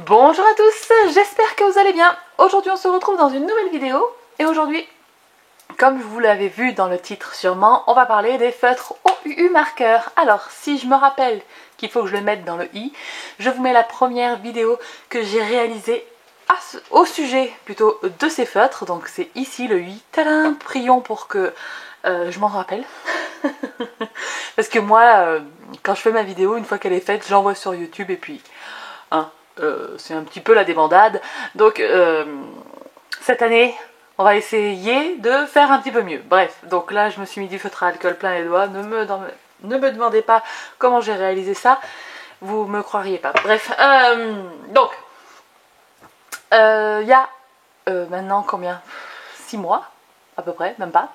Bonjour à tous, j'espère que vous allez bien. Aujourd'hui on se retrouve dans une nouvelle vidéo et aujourd'hui, comme vous l'avez vu dans le titre sûrement, on va parler des feutres OUU marqueurs. Alors si je me rappelle qu'il faut que je le mette dans le i, je vous mets la première vidéo que j'ai réalisée au sujet plutôt de ces feutres. Donc c'est ici le i. Tadam, prions pour que je m'en rappelle. Parce que moi, quand je fais ma vidéo, une fois qu'elle est faite, j'envoie sur YouTube et puis... Hein, c'est un petit peu la débandade. Donc cette année on va essayer de faire un petit peu mieux. Bref, donc là je me suis mis du feutre à alcool plein les doigts. Ne me demandez pas comment j'ai réalisé ça, vous me croiriez pas. Bref, donc il y a maintenant combien, 6 mois à peu près, même pas,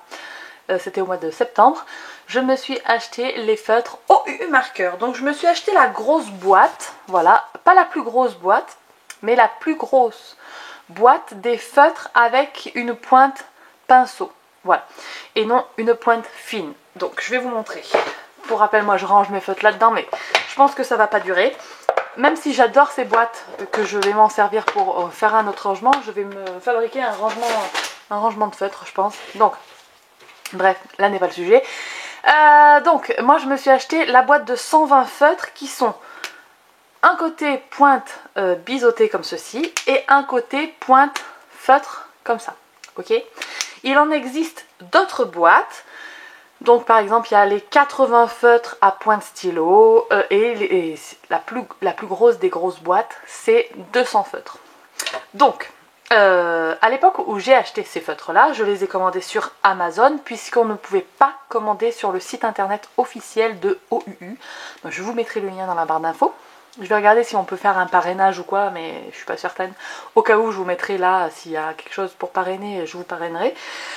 c'était au mois de septembre, je me suis acheté les feutres OUU marqueurs. Donc je me suis acheté la grosse boîte, voilà, pas la plus grosse boîte, mais la plus grosse boîte des feutres avec une pointe pinceau, voilà, et non une pointe fine. Donc je vais vous montrer. Pour rappel, moi je range mes feutres là-dedans, mais je pense que ça va pas durer. Même si j'adore ces boîtes, que je vais m'en servir pour faire un autre rangement, je vais me fabriquer un rangement de feutres, je pense. Donc bref, là n'est pas le sujet. Donc moi je me suis acheté la boîte de 120 feutres qui sont un côté pointe biseauté comme ceci et un côté pointe feutre comme ça, ok. Il en existe d'autres boîtes. Donc par exemple il y a les 80 feutres à pointe stylo et la plus grosse des grosses boîtes c'est 200 feutres. Donc à l'époque où j'ai acheté ces feutres là, je les ai commandés sur Amazon puisqu'on ne pouvait pas commander sur le site internet officiel de OUU. Donc je vous mettrai le lien dans la barre d'infos. Je vais regarder si on peut faire un parrainage ou quoi, mais je suis pas certaine. Au cas où je vous mettrai là, s'il y a quelque chose pour parrainer, je vous parrainerai.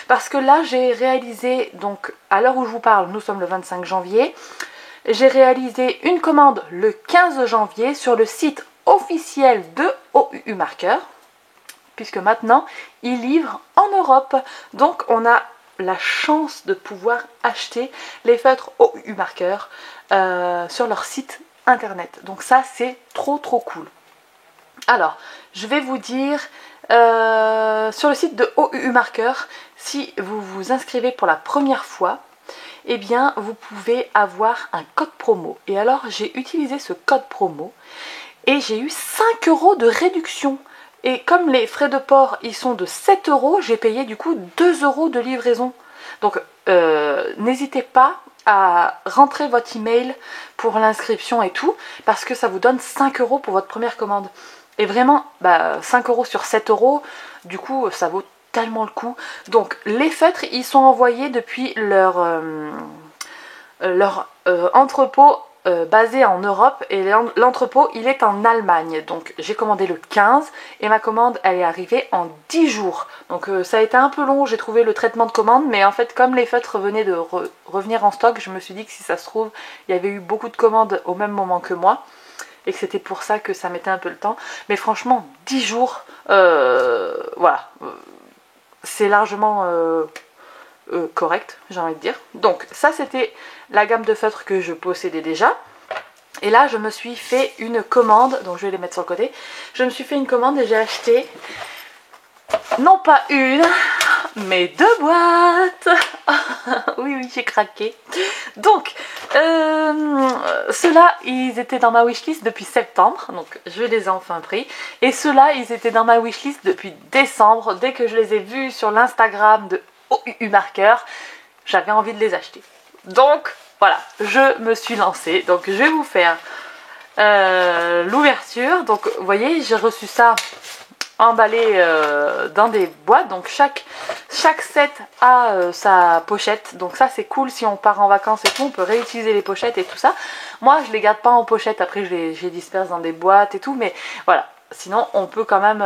Parce que là j'ai réalisé, donc à l'heure où je vous parle, nous sommes le 25 janvier, j'ai réalisé une commande le 15 janvier sur le site officiel de OUU Marqueurs. Puisque maintenant, ils livrent en Europe. Donc on a la chance de pouvoir acheter les feutres OUU marqueurs sur leur site internet. Donc ça, c'est trop cool. Alors, je vais vous dire, sur le site de OUU marqueurs, si vous vous inscrivez pour la première fois, eh bien, vous pouvez avoir un code promo. Et alors, j'ai utilisé ce code promo et j'ai eu 5 € de réduction. Et comme les frais de port ils sont de 7 €, j'ai payé du coup 2 € de livraison. Donc n'hésitez pas à rentrer votre email pour l'inscription et tout, parce que ça vous donne 5 € pour votre première commande. Et vraiment, 5 € sur 7 €, du coup ça vaut tellement le coup. Donc les feutres ils sont envoyés depuis leur entrepôt basé en Europe et l'entrepôt il est en Allemagne. Donc j'ai commandé le 15 et ma commande elle est arrivée en 10 jours. Donc ça a été un peu long, j'ai trouvé le traitement de commande, mais en fait comme les feutres venaient de revenir en stock, je me suis dit que si ça se trouve il y avait eu beaucoup de commandes au même moment que moi et que c'était pour ça que ça mettait un peu le temps. Mais franchement 10 jours, voilà, c'est largement correct, j'ai envie de dire. Donc ça c'était la gamme de feutres que je possédais déjà. Et là je me suis fait une commande, donc je vais les mettre sur le côté. Je me suis fait une commande et j'ai acheté non pas une mais 2 boîtes. Oui j'ai craqué. Donc ceux-là ils étaient dans ma wishlist depuis septembre, donc je les ai enfin pris. Et ceux-là ils étaient dans ma wishlist depuis décembre. Dès que je les ai vus sur l'Instagram de OUU marqueurs, j'avais envie de les acheter. Donc voilà, je me suis lancée. Donc je vais vous faire l'ouverture. Donc vous voyez, j'ai reçu ça emballé dans des boîtes. Donc chaque set a sa pochette. Donc ça c'est cool, si on part en vacances et tout, on peut réutiliser les pochettes et tout ça. Moi je les garde pas en pochette, après je les disperse dans des boîtes et tout, mais voilà. Sinon on peut quand même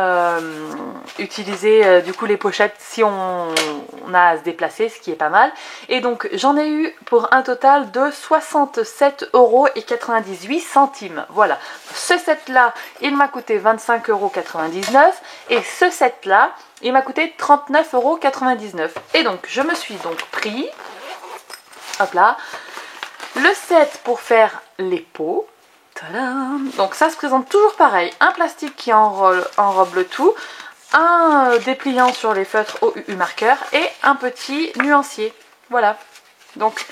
utiliser du coup les pochettes si on a à se déplacer, ce qui est pas mal. Et donc j'en ai eu pour un total de 67,98 €. Voilà, ce set là il m'a coûté 25,99 € et ce set là il m'a coûté 39,99 €. Et donc je me suis donc pris, hop là, le set pour faire les pots. Tadam. Donc ça se présente toujours pareil, un plastique qui enrobe le tout, un dépliant sur les feutres OUU marqueur et un petit nuancier. Voilà. Donc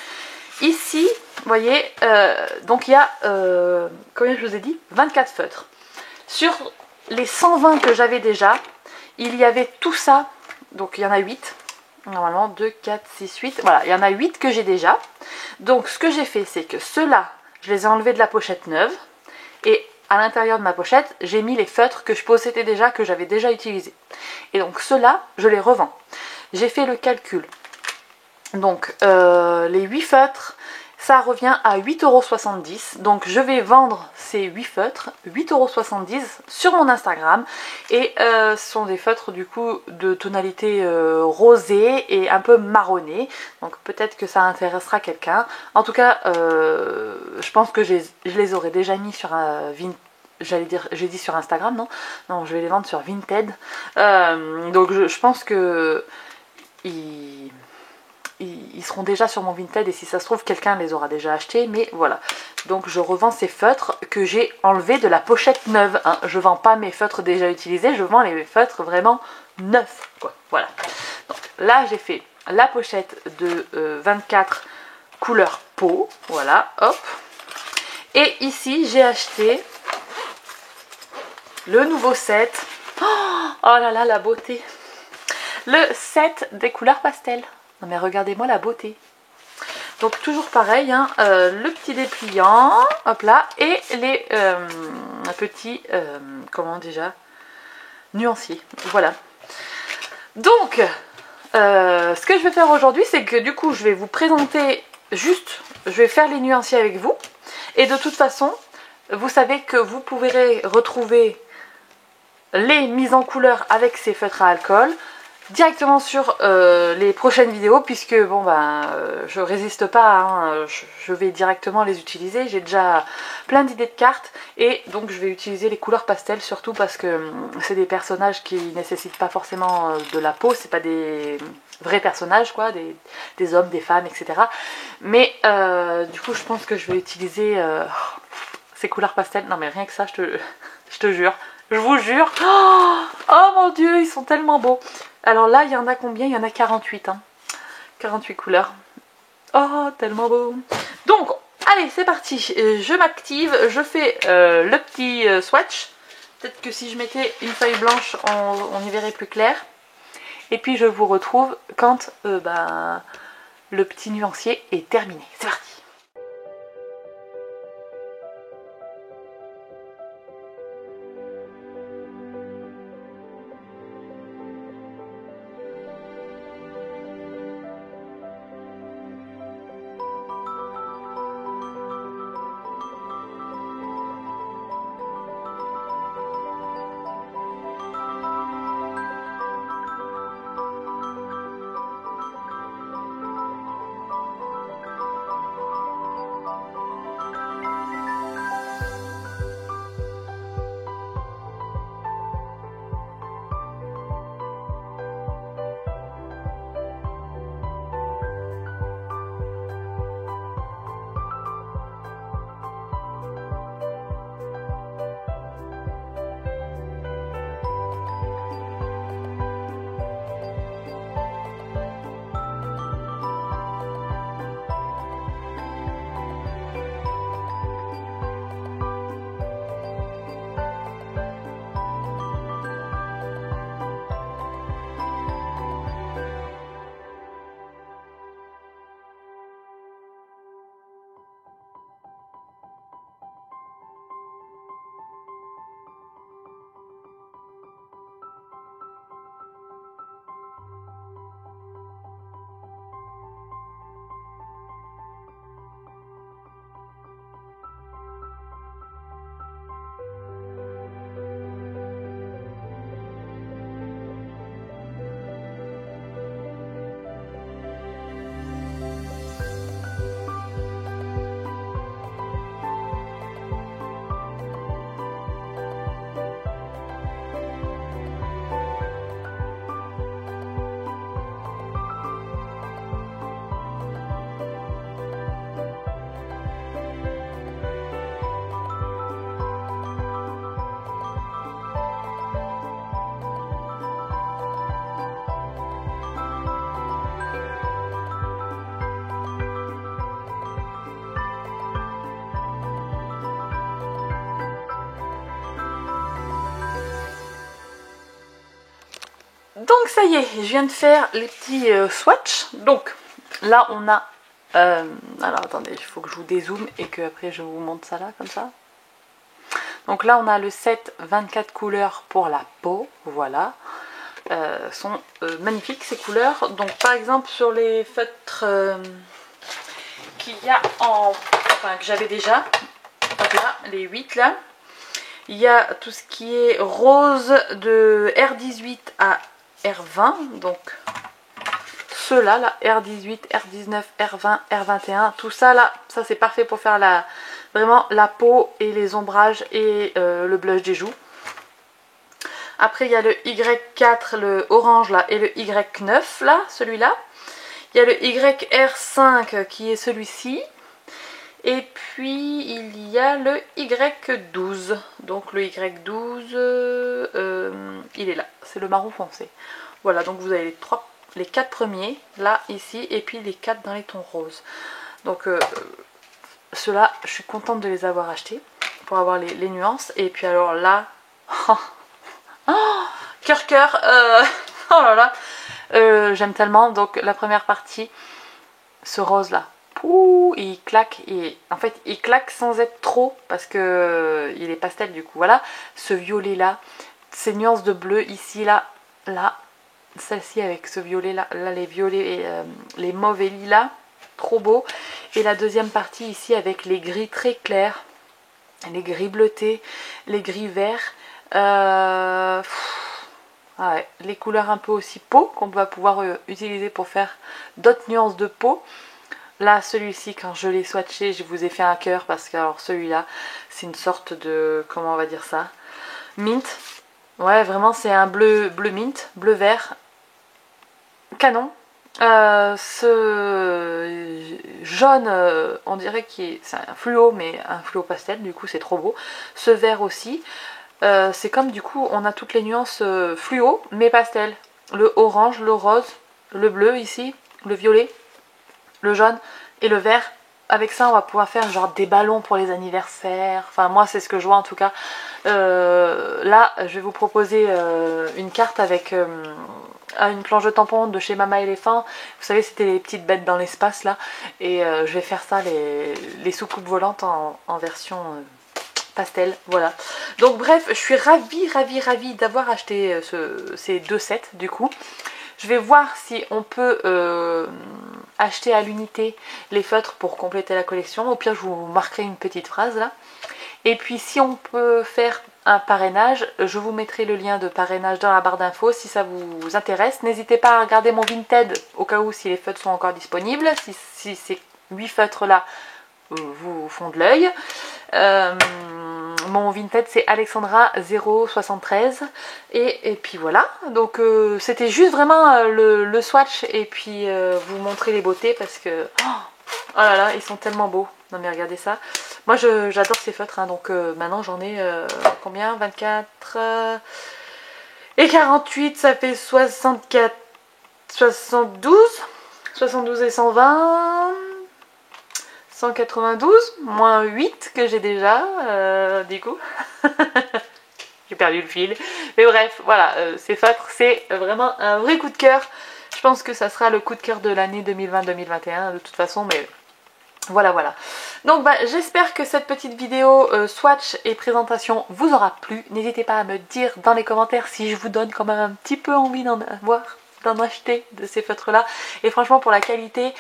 ici, vous voyez, donc il y a, combien je vous ai dit, 24 feutres. Sur les 120 que j'avais déjà, il y avait tout ça, donc il y en a 8. Normalement 2, 4, 6, 8. Voilà, il y en a 8 que j'ai déjà. Donc ce que j'ai fait, c'est que ceux-là, je les ai enlevés de la pochette neuve. Et à l'intérieur de ma pochette, j'ai mis les feutres que je possédais déjà, que j'avais déjà utilisés. Et donc ceux-là, je les revends. J'ai fait le calcul. Donc les 8 feutres, ça revient à 8,70 €. Donc je vais vendre ces 8 feutres, 8,70 € sur mon Instagram. Et ce sont des feutres du coup de tonalité rosée et un peu marronnée. Donc peut-être que ça intéressera quelqu'un. En tout cas, je pense que je les aurais déjà mis sur un j'ai dit sur Instagram, non? Non, je vais les vendre sur Vinted. Donc je pense que ils seront déjà sur mon Vinted et si ça se trouve quelqu'un les aura déjà achetés, mais voilà. Donc je revends ces feutres que j'ai enlevés de la pochette neuve, hein. Je vends pas mes feutres déjà utilisés, je vends les feutres vraiment neufs, quoi. Voilà. Donc là j'ai fait la pochette de 24 couleurs peau, voilà, hop. Et ici j'ai acheté le nouveau set. Oh là là, la beauté. Le set des couleurs pastel. Non mais regardez-moi la beauté. Donc toujours pareil, hein, le petit dépliant, hop là, et les petits, comment déjà, nuanciers. Voilà. Donc, ce que je vais faire aujourd'hui, c'est que du coup, je vais vous présenter juste, je vais faire les nuanciers avec vous. Et de toute façon, vous savez que vous pourrez retrouver les mises en couleur avec ces feutres à alcool directement sur les prochaines vidéos, puisque bon ben je résiste pas, hein, je vais directement les utiliser. J'ai déjà plein d'idées de cartes et donc je vais utiliser les couleurs pastel, surtout parce que c'est des personnages qui nécessitent pas forcément de la peau, c'est pas des vrais personnages quoi, des hommes, des femmes, etc. Mais du coup je pense que je vais utiliser ces couleurs pastel. Non mais rien que ça, je te jure, je vous jure. Oh mon dieu, ils sont tellement beaux. Alors là, il y en a combien? Il y en a 48. Hein. 48 couleurs. Oh, tellement beau. Donc, allez, c'est parti. Je m'active. Je fais le petit swatch. Peut-être que si je mettais une feuille blanche, on y verrait plus clair. Et puis, je vous retrouve quand le petit nuancier est terminé. C'est parti. ça y est, je viens de faire les petits swatchs. Donc là on a... alors attendez, il faut que je vous dézoome et que après je vous montre ça là comme ça. Donc là on a le set 24 couleurs pour la peau, voilà. Sont magnifiques ces couleurs. Donc par exemple sur les feutres qu'il y a enfin que j'avais déjà, donc là, les 8 là, il y a tout ce qui est rose de R18 à R20, donc ceux-là, là, R18, R19, R20, R21, tout ça là, ça c'est parfait pour faire vraiment la peau et les ombrages et le blush des joues. Après il y a le Y4, le orange là, et le Y9 là, celui-là. Il y a le YR5 qui est celui-ci. Et puis il y a le Y12. Donc le Y12, il est là, c'est le marron foncé. Voilà, donc vous avez les 4 premiers, là, ici, et puis les 4 dans les tons roses. Donc ceux-là, je suis contente de les avoir achetés pour avoir les nuances. Et puis alors là... cœur cœur, oh là là, j'aime tellement. Donc la première partie, ce rose là, ouh, il claque, et en fait il claque sans être trop parce que il est pastel du coup. Voilà, ce violet là, ces nuances de bleu ici là, là, celle-ci avec ce violet là, là les violets et les mauves et lilas, trop beau. Et la deuxième partie ici avec les gris très clairs, les gris bleutés, les gris verts. Ouais, les couleurs un peu aussi peau qu'on va pouvoir utiliser pour faire d'autres nuances de peau. Là, celui-ci, quand je l'ai swatché, je vous ai fait un cœur parce que alors celui-là, c'est une sorte de, comment on va dire ça, mint. Ouais, vraiment, c'est un bleu mint, bleu vert, canon. Ce jaune, on dirait que c'est un fluo, mais un fluo pastel, du coup c'est trop beau. Ce vert aussi. C'est comme du coup on a toutes les nuances fluo mais pastel. Le orange, le rose, le bleu ici, le violet, le jaune et le vert. Avec ça on va pouvoir faire genre des ballons pour les anniversaires. Enfin moi c'est ce que je vois en tout cas. Là je vais vous proposer une carte avec une planche de tampons de chez Mama Éléphant. Vous savez c'était les petites bêtes dans l'espace là. Et je vais faire ça, les soucoupes volantes en version... pastel, voilà. Donc bref, je suis ravie d'avoir acheté ces deux sets du coup. Je vais voir si on peut acheter à l'unité les feutres pour compléter la collection. Au pire, je vous marquerai une petite phrase là. Et puis si on peut faire un parrainage, je vous mettrai le lien de parrainage dans la barre d'infos si ça vous intéresse. N'hésitez pas à regarder mon Vinted au cas où si les feutres sont encore disponibles. Si ces 8 feutres là vous font de l'œil. Mon Vinted c'est Alexandra 073 et puis voilà, donc c'était juste vraiment le swatch et puis vous montrer les beautés parce que oh là là ils sont tellement beaux. Non mais regardez ça, moi j'adore ces feutres hein, donc maintenant j'en ai combien, 24 et 48, ça fait 64, 72 et 120, 192 moins 8 que j'ai déjà du coup j'ai perdu le fil, mais bref voilà, ces feutres c'est vraiment un vrai coup de cœur. Je pense que ça sera le coup de cœur de l'année 2020-2021 de toute façon, mais voilà. Donc j'espère que cette petite vidéo swatch et présentation vous aura plu. N'hésitez pas à me dire dans les commentaires si je vous donne quand même un petit peu envie d'en acheter de ces feutres là. Et franchement pour la qualité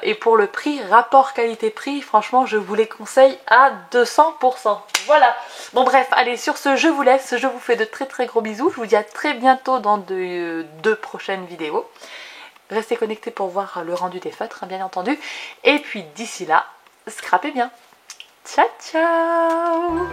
et pour le prix, rapport qualité-prix, franchement je vous les conseille à 200%. Voilà, bon bref, allez sur ce je vous laisse, je vous fais de très gros bisous. Je vous dis à très bientôt dans deux prochaines vidéos. Restez connectés pour voir le rendu des feutres, hein, bien entendu. Et puis d'ici là, scrapez bien. Ciao ciao.